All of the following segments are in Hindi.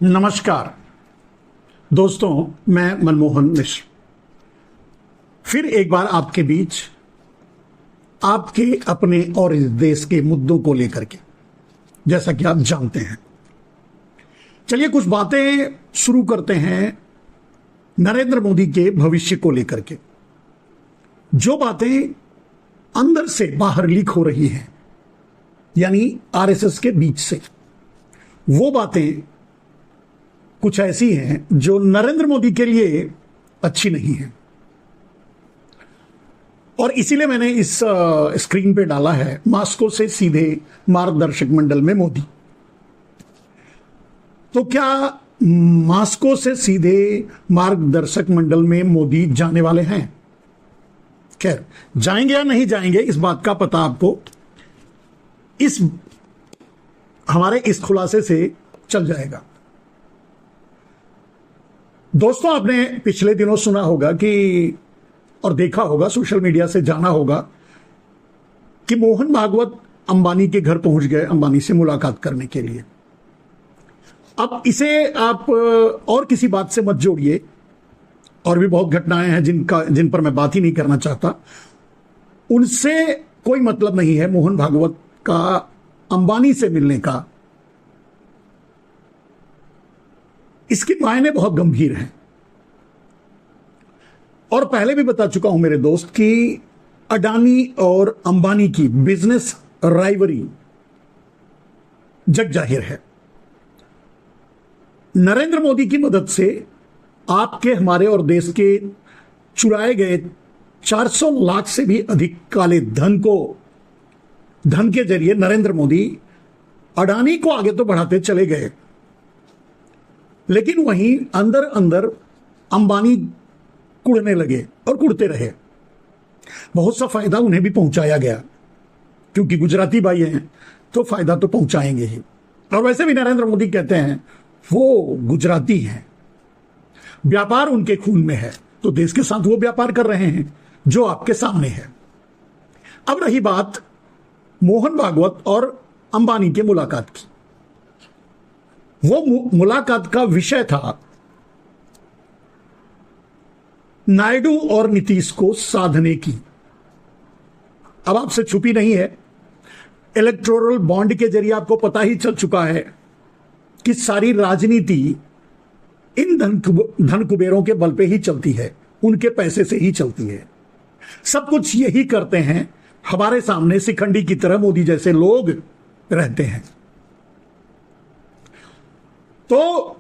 नमस्कार दोस्तों, मैं मनमोहन मिश्र फिर एक बार आपके बीच आपके अपने और इस देश के मुद्दों को लेकर के, जैसा कि आप जानते हैं। चलिए कुछ बातें शुरू करते हैं नरेंद्र मोदी के भविष्य को लेकर के। जो बातें अंदर से बाहर लीक हो रही हैं, यानी आरएसएस के बीच से, वो बातें कुछ ऐसी हैं जो नरेंद्र मोदी के लिए अच्छी नहीं है। और इसीलिए मैंने इस स्क्रीन पे डाला है, मास्को से सीधे मार्गदर्शक मंडल में मोदी। तो क्या मास्को से सीधे मार्गदर्शक मंडल में मोदी जाने वाले हैं? खैर, जाएंगे या नहीं जाएंगे इस बात का पता आपको इस हमारे इस खुलासे से चल जाएगा। दोस्तों, आपने पिछले दिनों सुना होगा कि और देखा होगा, सोशल मीडिया से जाना होगा कि मोहन भागवत अंबानी के घर पहुंच गए अंबानी से मुलाकात करने के लिए। अब इसे आप और किसी बात से मत जोड़िए, और भी बहुत घटनाएं हैं जिन पर मैं बात ही नहीं करना चाहता। उनसे कोई मतलब नहीं है मोहन भागवत का अंबानी से मिलने का। इसके मायने बहुत गंभीर हैं, और पहले भी बता चुका हूं मेरे दोस्त कि अडानी और अंबानी की बिजनेस राइवरी जग जाहिर है। नरेंद्र मोदी की मदद से आपके, हमारे और देश के चुराए गए 400 लाख से भी अधिक काले धन के जरिए नरेंद्र मोदी अडानी को आगे तो बढ़ाते चले गए, लेकिन वहीं अंदर अंदर अंबानी कुड़ने लगे और कुड़ते रहे। बहुत सा फायदा उन्हें भी पहुंचाया गया, क्योंकि गुजराती भाई हैं तो फायदा तो पहुंचाएंगे ही। और वैसे भी नरेंद्र मोदी कहते हैं वो गुजराती हैं, व्यापार उनके खून में है, तो देश के साथ वो व्यापार कर रहे हैं जो आपके सामने है। अब रही बात मोहन भागवत और अंबानी के मुलाकात की। वो मुलाकात का विषय था नायडू और नीतीश को साधने की। अब आपसे छुपी नहीं है, इलेक्टोरल बॉन्ड के जरिए आपको पता ही चल चुका है कि सारी राजनीति इन धन कुबेरों के बल पे ही चलती है, उनके पैसे से ही चलती है। सब कुछ यही करते हैं। हमारे सामने शिखंडी की तरह मोदी जैसे लोग रहते हैं। तो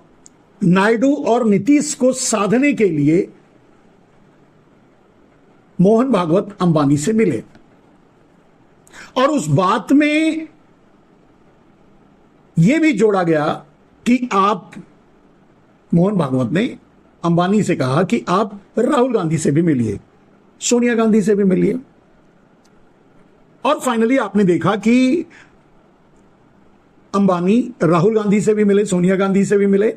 नायडू और नीतीश को साधने के लिए मोहन भागवत अंबानी से मिले, और उस बात में यह भी जोड़ा गया कि मोहन भागवत ने अंबानी से कहा कि आप राहुल गांधी से भी मिलिए, सोनिया गांधी से भी मिलिए। और फाइनली आपने देखा कि अंबानी राहुल गांधी से भी मिले, सोनिया गांधी से भी मिले।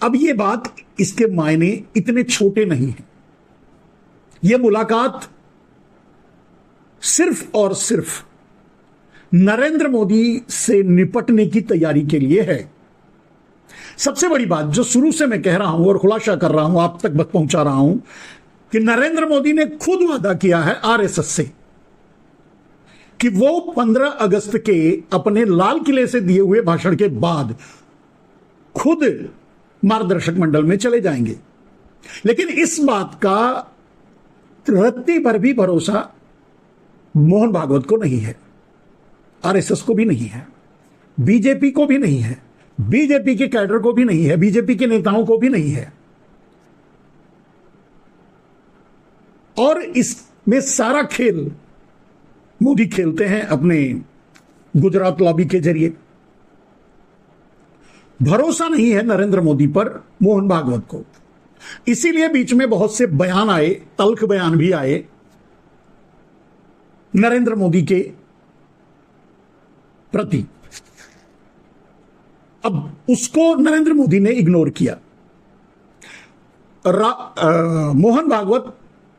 अब यह बात, इसके मायने इतने छोटे नहीं हैं। यह मुलाकात सिर्फ और सिर्फ नरेंद्र मोदी से निपटने की तैयारी के लिए है। सबसे बड़ी बात जो शुरू से मैं कह रहा हूं और खुलासा कर रहा हूं, आप तक बत पहुंचा रहा हूं, कि नरेंद्र मोदी ने खुद वादा किया है आरएसएस से कि वो 15 अगस्त के अपने लाल किले से दिए हुए भाषण के बाद खुद मार्गदर्शक मंडल में चले जाएंगे। लेकिन इस बात का रत्ती भर भी भरोसा मोहन भागवत को नहीं है, आरएसएस को भी नहीं है, बीजेपी को भी नहीं है, बीजेपी के कैडर को भी नहीं है, बीजेपी के नेताओं को भी नहीं है। और इसमें सारा खेल मोदी खेलते हैं अपने गुजरात लॉबी के जरिए। भरोसा नहीं है नरेंद्र मोदी पर मोहन भागवत को। इसीलिए बीच में बहुत से बयान आए, तल्ख बयान भी आए नरेंद्र मोदी के प्रति। अब उसको नरेंद्र मोदी ने इग्नोर किया। मोहन भागवत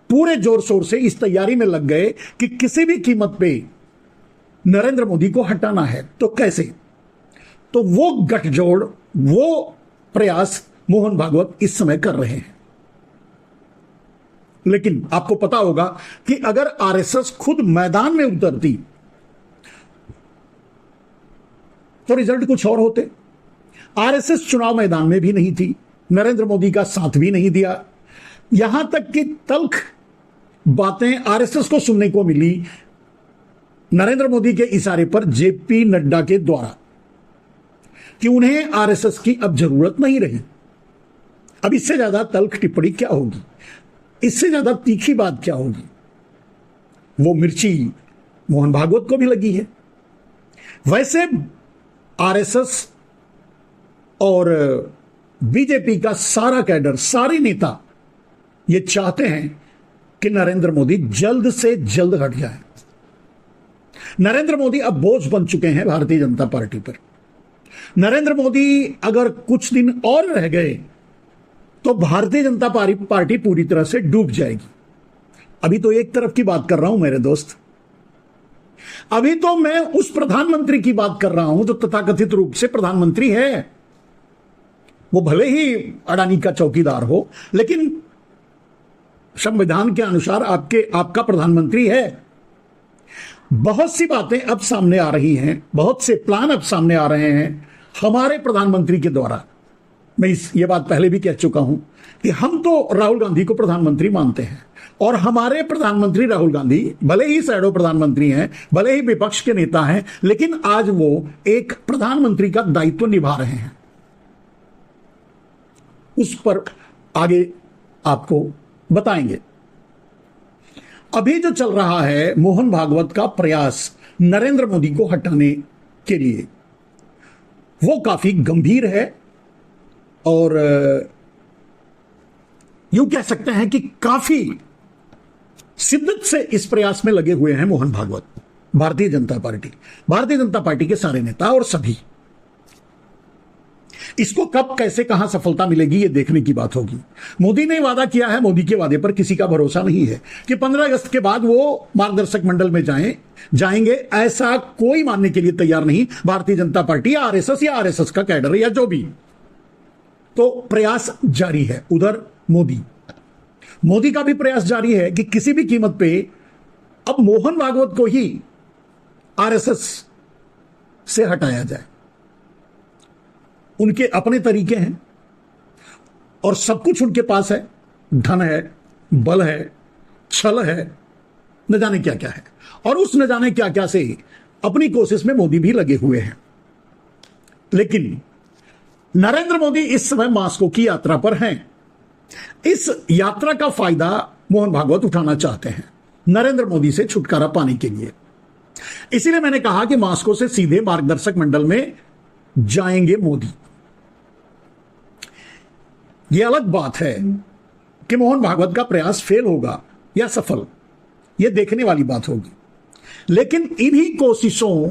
पूरे जोर शोर से इस तैयारी में लग गए कि किसी भी कीमत पे नरेंद्र मोदी को हटाना है। तो कैसे? तो वो गठजोड़, वो प्रयास मोहन भागवत इस समय कर रहे हैं। लेकिन आपको पता होगा कि अगर आरएसएस खुद मैदान में उतरती तो रिजल्ट कुछ और होते। आरएसएस चुनाव मैदान में भी नहीं थी, नरेंद्र मोदी का साथ भी नहीं दिया, यहां तक कि तल्ख बातें आरएसएस को सुनने को मिली नरेंद्र मोदी के इशारे पर जेपी नड्डा के द्वारा कि उन्हें आरएसएस की अब जरूरत नहीं रही। अब इससे ज्यादा तल्ख टिप्पणी क्या होगी, इससे ज्यादा तीखी बात क्या होगी। वो मिर्ची मोहन भागवत को भी लगी है। वैसे आरएसएस और बीजेपी का सारा कैडर, सारे नेता ये चाहते हैं कि नरेंद्र मोदी जल्द से जल्द हट जाए। नरेंद्र मोदी अब बोझ बन चुके हैं भारतीय जनता पार्टी पर। नरेंद्र मोदी अगर कुछ दिन और रह गए तो भारतीय जनता पार्टी पूरी तरह से डूब जाएगी। अभी तो एक तरफ की बात कर रहा हूं मेरे दोस्त, अभी तो मैं उस प्रधानमंत्री की बात कर रहा हूं जो तथाकथित रूप से प्रधानमंत्री है। वो भले ही अडानी का चौकीदार हो, लेकिन संविधान के अनुसार आपका प्रधानमंत्री है। बहुत सी बातें अब सामने आ रही हैं, बहुत से प्लान अब सामने आ रहे हैं हमारे प्रधानमंत्री के द्वारा। मैं ये बात पहले भी कह चुका हूं कि हम तो राहुल गांधी को प्रधानमंत्री मानते हैं, और हमारे प्रधानमंत्री राहुल गांधी भले ही शैडो प्रधानमंत्री हैं, भले ही विपक्ष के नेता हैं, लेकिन आज वो एक प्रधानमंत्री का दायित्व निभा रहे हैं। उस पर आगे आपको बताएंगे। अभी जो चल रहा है मोहन भागवत का प्रयास नरेंद्र मोदी को हटाने के लिए, वो काफी गंभीर है, और यूं कह सकते हैं कि काफी शिद्दत से इस प्रयास में लगे हुए हैं मोहन भागवत, भारतीय जनता पार्टी के सारे नेता और सभी। इसको कब कैसे कहां सफलता मिलेगी ये देखने की बात होगी। मोदी ने वादा किया है, मोदी के वादे पर किसी का भरोसा नहीं है कि 15 अगस्त के बाद वो मार्गदर्शक मंडल में जाएंगे, ऐसा कोई मानने के लिए तैयार नहीं भारतीय जनता पार्टी या आरएसएस का कैडर या जो भी। तो प्रयास जारी है। उधर मोदी का भी प्रयास जारी है कि किसी भी कीमत पे अब मोहन भागवत को ही आरएसएस से हटाया जाए। उनके अपने तरीके हैं और सब कुछ उनके पास है, धन है, बल है, छल है, न जाने क्या क्या है, और उस न जाने क्या क्या से अपनी कोशिश में मोदी भी लगे हुए हैं। लेकिन नरेंद्र मोदी इस समय मास्को की यात्रा पर हैं। इस यात्रा का फायदा मोहन भागवत उठाना चाहते हैं नरेंद्र मोदी से छुटकारा पाने के लिए। इसीलिए मैंने कहा कि मास्को से सीधे मार्गदर्शक मंडल में जाएंगे मोदी। यह अलग बात है कि मोहन भागवत का प्रयास फेल होगा या सफल, यह देखने वाली बात होगी। लेकिन इन्हीं कोशिशों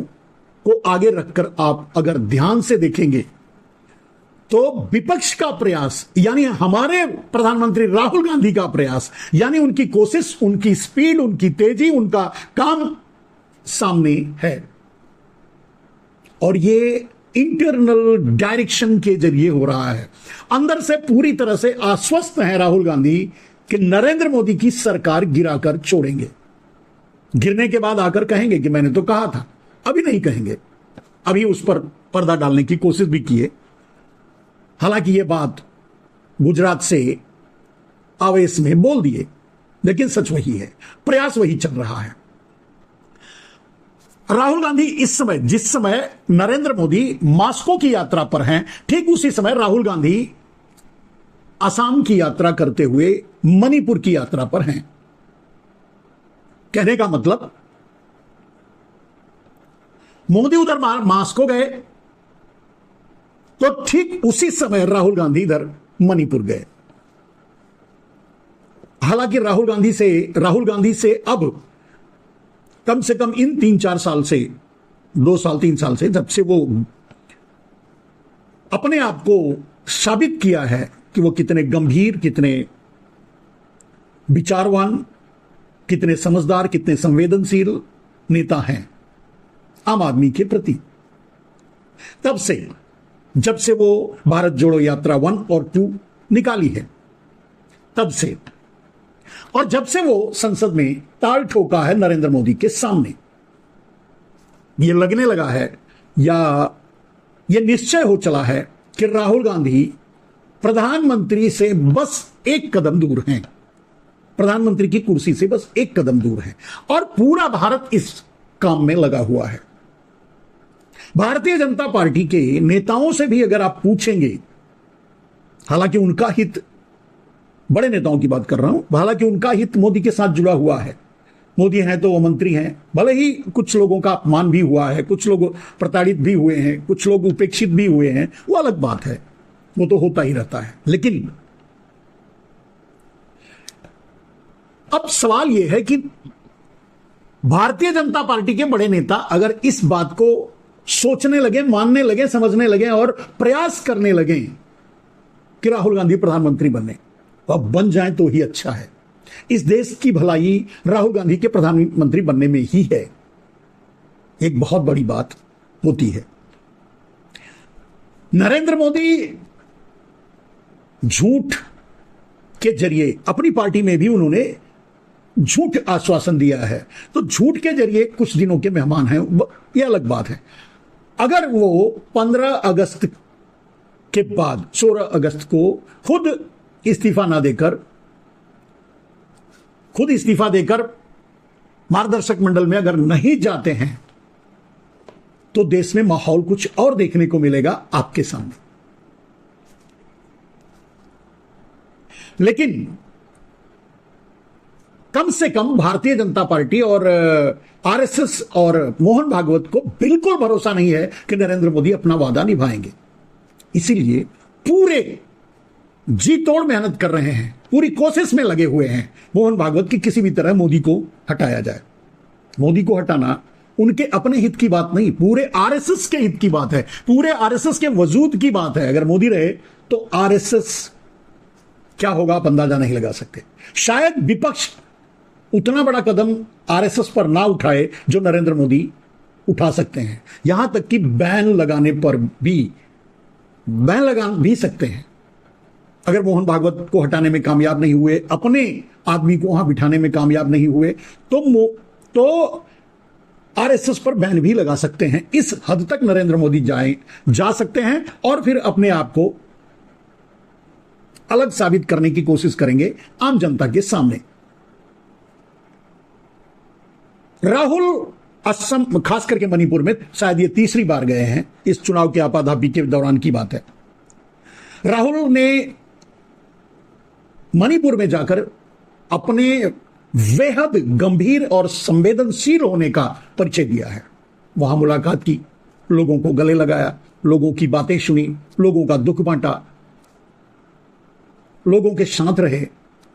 को आगे रखकर आप अगर ध्यान से देखेंगे तो विपक्ष का प्रयास, यानी हमारे प्रधानमंत्री राहुल गांधी का प्रयास, यानी उनकी कोशिश, उनकी स्पीड, उनकी तेजी, उनका काम सामने है। और ये इंटरनल डायरेक्शन के जरिए हो रहा है। अंदर से पूरी तरह से आश्वस्त है राहुल गांधी कि नरेंद्र मोदी की सरकार गिराकर छोड़ेंगे। गिरने के बाद आकर कहेंगे कि मैंने तो कहा था। अभी नहीं कहेंगे, अभी उस पर पर्दा डालने की कोशिश भी किए। हालांकि ये बात गुजरात से आवेश में बोल दिए, लेकिन सच वही है, प्रयास वही चल रहा है। राहुल गांधी इस समय, जिस समय नरेंद्र मोदी मास्को की यात्रा पर हैं, ठीक उसी समय राहुल गांधी असम की यात्रा करते हुए मणिपुर की यात्रा पर हैं। कहने का मतलब मोदी उधर मास्को गए तो ठीक उसी समय राहुल गांधी इधर मणिपुर गए। हालांकि राहुल गांधी से अब कम से कम इन 3-4 साल से, 2 साल 3 साल से, जब से वो अपने आप को साबित किया है कि वो कितने गंभीर, कितने विचारवान, कितने समझदार, कितने संवेदनशील नेता हैं आम आदमी के प्रति। तब से, जब से वो भारत जोड़ो यात्रा 1 और 2 निकाली है, तब से, और जब से वो संसद में ताल ठोका है नरेंद्र मोदी के सामने, ये लगने लगा है या ये निश्चय हो चला है कि राहुल गांधी प्रधानमंत्री से बस एक कदम दूर हैं, प्रधानमंत्री की कुर्सी से बस एक कदम दूर हैं, और पूरा भारत इस काम में लगा हुआ है। भारतीय जनता पार्टी के नेताओं से भी अगर आप पूछेंगे, हालांकि उनका हित, बड़े नेताओं की बात कर रहा हूं, हालांकि उनका हित मोदी के साथ जुड़ा हुआ है, मोदी हैं तो वो मंत्री हैं, भले ही कुछ लोगों का अपमान भी हुआ है, कुछ लोग प्रताड़ित भी हुए हैं, कुछ लोग उपेक्षित भी हुए हैं, वो अलग बात है, वो तो होता ही रहता है। लेकिन अब सवाल यह है कि भारतीय जनता पार्टी के बड़े नेता अगर इस बात को सोचने लगे, मानने लगे, समझने लगे और प्रयास करने लगे कि राहुल गांधी प्रधानमंत्री बने, तो अब बन जाए तो ही अच्छा है। इस देश की भलाई राहुल गांधी के प्रधानमंत्री बनने में ही है। एक बहुत बड़ी बात होती है, नरेंद्र मोदी झूठ के जरिए अपनी पार्टी में भी उन्होंने झूठ आश्वासन दिया है, तो झूठ के जरिए कुछ दिनों के मेहमान हैं, यह अलग बात है। अगर वो 15 अगस्त के बाद 16 अगस्त को खुद इस्तीफा देकर मार्गदर्शक मंडल में अगर नहीं जाते हैं, तो देश में माहौल कुछ और देखने को मिलेगा आपके सामने। लेकिन कम से कम भारतीय जनता पार्टी और आरएसएस और मोहन भागवत को बिल्कुल भरोसा नहीं है कि नरेंद्र मोदी अपना वादा निभाएंगे। इसीलिए पूरे जी तोड़ मेहनत कर रहे हैं, पूरी कोशिश में लगे हुए हैं मोहन भागवत की किसी भी तरह मोदी को हटाया जाए। मोदी को हटाना उनके अपने हित की बात नहीं, पूरे आरएसएस के हित की बात है, पूरे आरएसएस के वजूद की बात है। अगर मोदी रहे तो आरएसएस क्या होगा आप अंदाजा नहीं लगा सकते। शायद विपक्ष उतना बड़ा कदम आरएसएस पर ना उठाए जो नरेंद्र मोदी उठा सकते हैं, यहां तक कि बैन लगाने पर भी बैन लगा भी सकते हैं। अगर मोहन भागवत को हटाने में कामयाब नहीं हुए, अपने आदमी को वहां बिठाने में कामयाब नहीं हुए, तो आरएसएस पर बैन भी लगा सकते हैं। इस हद तक नरेंद्र मोदी जा सकते हैं और फिर अपने आप को अलग साबित करने की कोशिश करेंगे आम जनता के सामने। राहुल असम, खास करके मणिपुर में शायद ये तीसरी बार गए हैं, इस चुनाव के आपाधापी के दौरान की बात है। राहुल ने मणिपुर में जाकर अपने बेहद गंभीर और संवेदनशील होने का परिचय दिया है। वहां मुलाकात की, लोगों को गले लगाया, लोगों की बातें सुनी, लोगों का दुख बांटा, लोगों के साथ रहे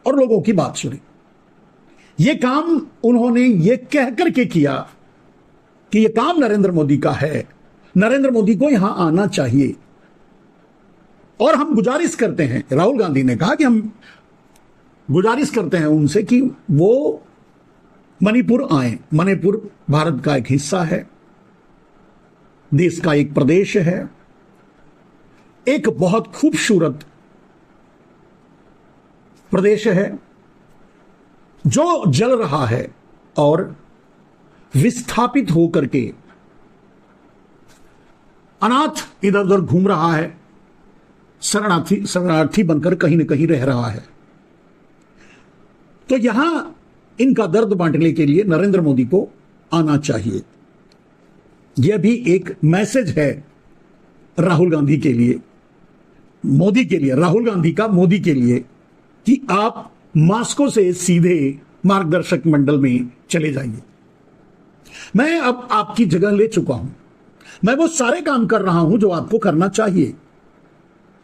और लोगों की बात सुनी। यह काम उन्होंने ये कह करके किया कि यह काम नरेंद्र मोदी का है, नरेंद्र मोदी को यहां आना चाहिए। और हम गुजारिश करते हैं, राहुल गांधी ने कहा कि हम गुजारिश करते हैं उनसे कि वो मणिपुर आए। मणिपुर भारत का एक हिस्सा है, देश का एक प्रदेश है, एक बहुत खूबसूरत प्रदेश है जो जल रहा है और विस्थापित होकर के अनाथ इधर उधर घूम रहा है, शरणार्थी बनकर कहीं न कहीं रह रहा है। तो यहां इनका दर्द बांटने के लिए नरेंद्र मोदी को आना चाहिए। यह भी एक मैसेज है राहुल गांधी के लिए, मोदी के लिए, राहुल गांधी का मोदी के लिए, कि आप मास्को से सीधे मार्गदर्शक मंडल में चले जाइए। मैं अब आपकी जगह ले चुका हूं, मैं वो सारे काम कर रहा हूं जो आपको करना चाहिए।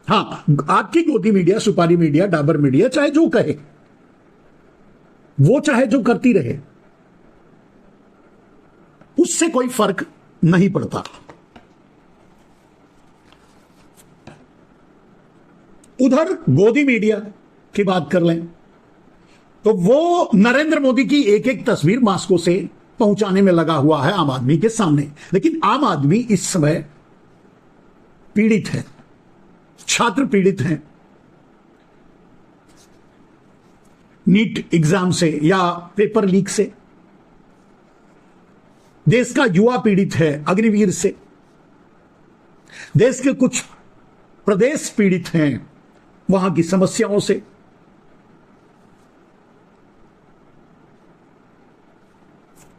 हां, आपकी गोदी मीडिया, सुपारी मीडिया, डाबर मीडिया चाहे जो कहे, वो चाहे जो करती रहे, उससे कोई फर्क नहीं पड़ता। उधर गोदी मीडिया की बात कर लें तो वो नरेंद्र मोदी की एक एक तस्वीर मास्को से पहुंचाने में लगा हुआ है आम आदमी के सामने। लेकिन आम आदमी इस समय पीड़ित हैं, छात्र पीड़ित हैं नीट एग्जाम से या पेपर लीक से। देश का युवा पीड़ित है अग्निवीर से। देश के कुछ प्रदेश पीड़ित हैं वहां की समस्याओं से।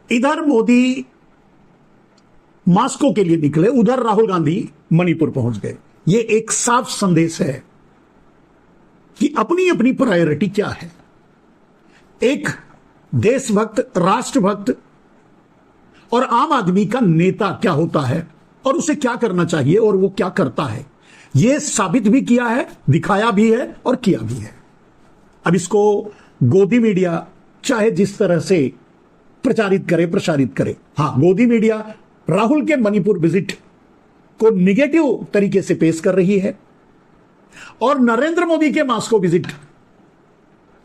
इधर मोदी मास्को के लिए निकले, उधर राहुल गांधी मणिपुर पहुंच गए। यह एक साफ संदेश है कि अपनी अपनी प्रायोरिटी क्या है। एक देशभक्त, राष्ट्रभक्त और आम आदमी का नेता क्या होता है और उसे क्या करना चाहिए और वो क्या करता है, यह साबित भी किया है, दिखाया भी है और किया भी है। अब इसको गोदी मीडिया चाहे जिस तरह से प्रचारित करे, प्रसारित करे। हां, गोदी मीडिया राहुल के मणिपुर विजिट को निगेटिव तरीके से पेश कर रही है और नरेंद्र मोदी के मास्को विजिट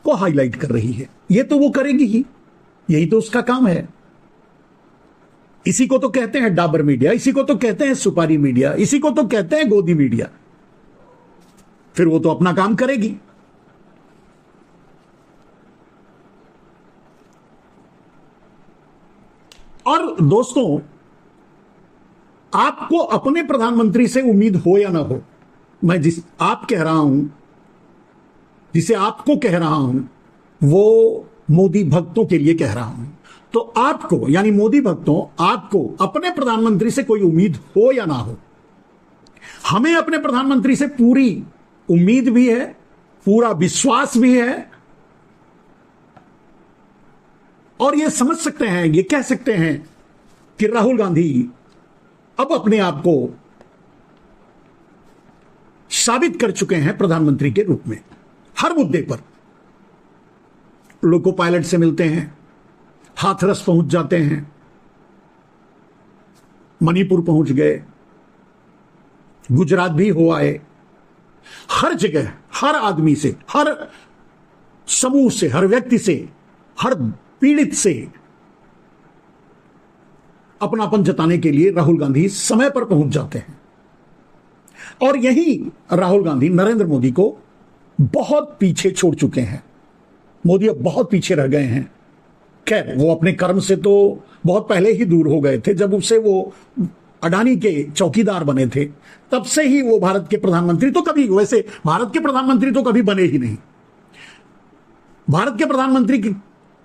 को हाईलाइट कर रही है। यह तो वो करेगी ही, यही तो उसका काम है। इसी को तो कहते हैं डाबर मीडिया, इसी को तो कहते हैं सुपारी मीडिया, इसी को तो कहते हैं गोदी मीडिया। फिर वो तो अपना काम करेगी। और दोस्तों, आपको अपने प्रधानमंत्री से उम्मीद हो या ना हो, मैं जिसे आपको कह रहा हूं वो मोदी भक्तों के लिए कह रहा हूं। तो आपको, यानी मोदी भक्तों, आपको अपने प्रधानमंत्री से कोई उम्मीद हो या ना हो, हमें अपने प्रधानमंत्री से पूरी उम्मीद भी है, पूरा विश्वास भी है और यह समझ सकते हैं, यह कह सकते हैं कि राहुल गांधी अब अपने आप को साबित कर चुके हैं प्रधानमंत्री के रूप में। हर मुद्दे पर लोको पायलट से मिलते हैं, हाथरस पहुंच जाते हैं, मणिपुर पहुंच गए, गुजरात भी हो आए। हर जगह, हर आदमी से, हर समूह से, हर व्यक्ति से, हर पीड़ित से अपनापन जताने के लिए राहुल गांधी समय पर पहुंच जाते हैं। और यही राहुल गांधी नरेंद्र मोदी को बहुत पीछे छोड़ चुके हैं। मोदी अब बहुत पीछे रह गए हैं। खैर, वो अपने कर्म से तो बहुत पहले ही दूर हो गए थे। जब उससे वो अडानी के चौकीदार बने थे, तब से ही वो भारत के प्रधानमंत्री तो कभी, वैसे भारत के प्रधानमंत्री तो कभी बने ही नहीं। भारत के प्रधानमंत्री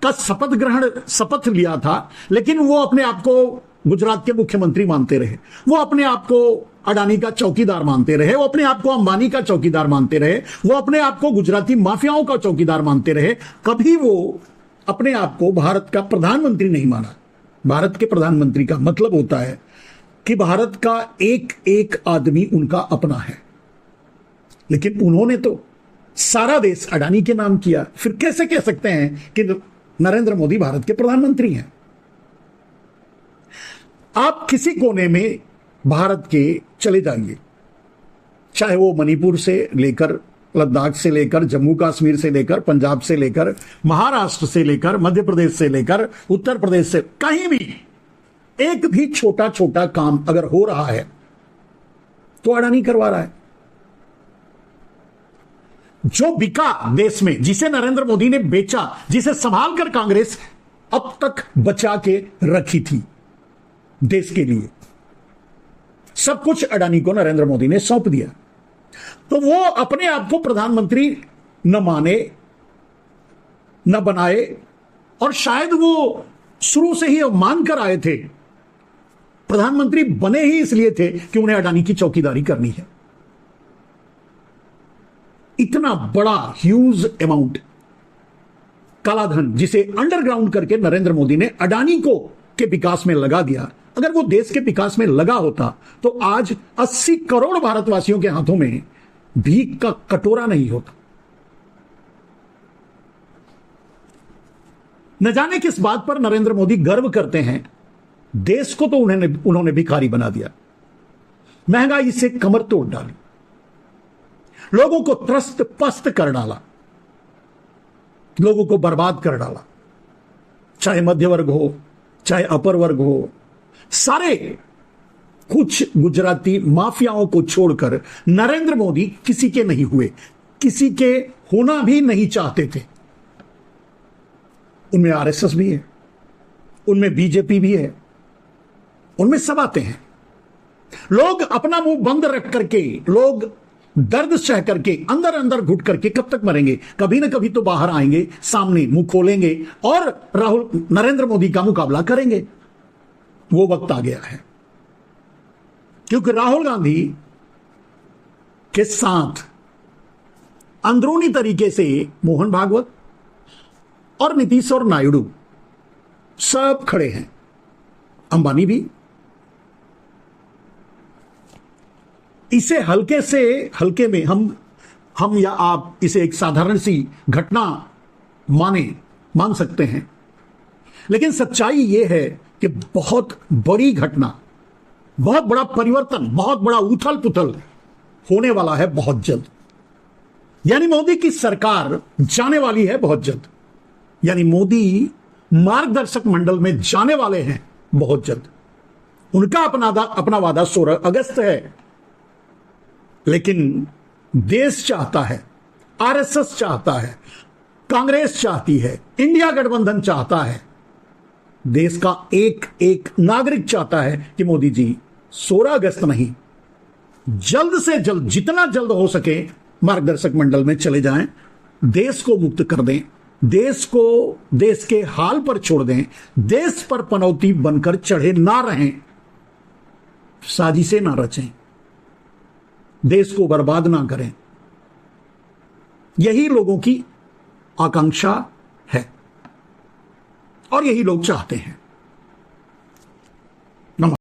का शपथ लिया था, लेकिन वो अपने आप को गुजरात के मुख्यमंत्री मानते रहे, वो अपने आप को अडानी का चौकीदार मानते रहे, वो अपने आप को अंबानी का चौकीदार मानते रहे, वो अपने आप को गुजराती माफियाओं का चौकीदार मानते रहे। कभी वो अपने आप को भारत का प्रधानमंत्री नहीं माना। भारत के प्रधानमंत्री का मतलब होता है कि भारत का एक एक आदमी उनका अपना है। लेकिन उन्होंने तो सारा देश अडानी के नाम किया। फिर कैसे कह सकते हैं कि नरेंद्र मोदी भारत के प्रधानमंत्री हैं? आप किसी कोने में भारत के चले जाइए, चाहे वो मणिपुर से लेकर, लद्दाख से लेकर, जम्मू कश्मीर से लेकर, पंजाब से लेकर, महाराष्ट्र से लेकर, मध्य प्रदेश से लेकर, उत्तर प्रदेश से, कहीं भी एक भी छोटा छोटा काम अगर हो रहा है तो अडानी करवा रहा है। जो बिका देश में, जिसे नरेंद्र मोदी ने बेचा, जिसे संभाल कर कांग्रेस अब तक बचा के रखी थी देश के लिए, सब कुछ अडानी को नरेंद्र मोदी ने सौंप दिया। तो वो अपने आप को प्रधानमंत्री न माने, न बनाए, और शायद वो शुरू से ही मानकर आए थे। प्रधानमंत्री बने ही इसलिए थे कि उन्हें अडानी की चौकीदारी करनी है। इतना बड़ा ह्यूज अमाउंट काला धन जिसे अंडरग्राउंड करके नरेंद्र मोदी ने अडानी को के विकास में लगा दिया, अगर वो देश के विकास में लगा होता तो आज 80 करोड़ भारतवासियों के हाथों में भीख का कटोरा नहीं होता। न जाने किस बात पर नरेंद्र मोदी गर्व करते हैं। देश को तो उन्होंने भिखारी बना दिया, महंगाई से कमर तोड़ डाली, लोगों को त्रस्त पस्त कर डाला, लोगों को बर्बाद कर डाला। चाहे मध्य वर्ग हो, चाहे अपर वर्ग हो, सारे कुछ गुजराती माफियाओं को छोड़कर नरेंद्र मोदी किसी के नहीं हुए, किसी के होना भी नहीं चाहते थे। उनमें आरएसएस भी है, उनमें बीजेपी भी है, उनमें सब आते हैं। लोग अपना मुंह बंद रख करके, लोग दर्द सह करके, अंदर अंदर घुट करके कब तक मरेंगे? कभी ना कभी तो बाहर आएंगे, सामने मुंह खोलेंगे और राहुल नरेंद्र मोदी का मुकाबला करेंगे। वो वक्त आ गया है, क्योंकि राहुल गांधी के साथ अंदरूनी तरीके से मोहन भागवत और नीतीश और नायडू सब खड़े हैं, अंबानी भी। इसे हल्के में हम या आप इसे एक साधारण सी घटना मान सकते हैं, लेकिन सच्चाई यह है कि बहुत बड़ी घटना, बहुत बड़ा परिवर्तन, बहुत बड़ा उथल पुथल होने वाला है बहुत जल्द। यानी मोदी की सरकार जाने वाली है बहुत जल्द, यानी मोदी मार्गदर्शक मंडल में जाने वाले हैं बहुत जल्द। उनका अपना वादा 16 अगस्त है, लेकिन देश चाहता है, आरएसएस चाहता है, कांग्रेस चाहती है, इंडिया गठबंधन चाहता है, देश का एक एक नागरिक चाहता है कि मोदी जी 16 अगस्त नहीं, जल्द से जल्द, जितना जल्द हो सके मार्गदर्शक मंडल में चले जाएं, देश को मुक्त कर दें, देश को देश के हाल पर छोड़ दें, देश पर पनौती बनकर चढ़े ना रहें, साजिशें ना रचें, देश को बर्बाद ना करें। यही लोगों की आकांक्षा है और यही लोग चाहते हैं।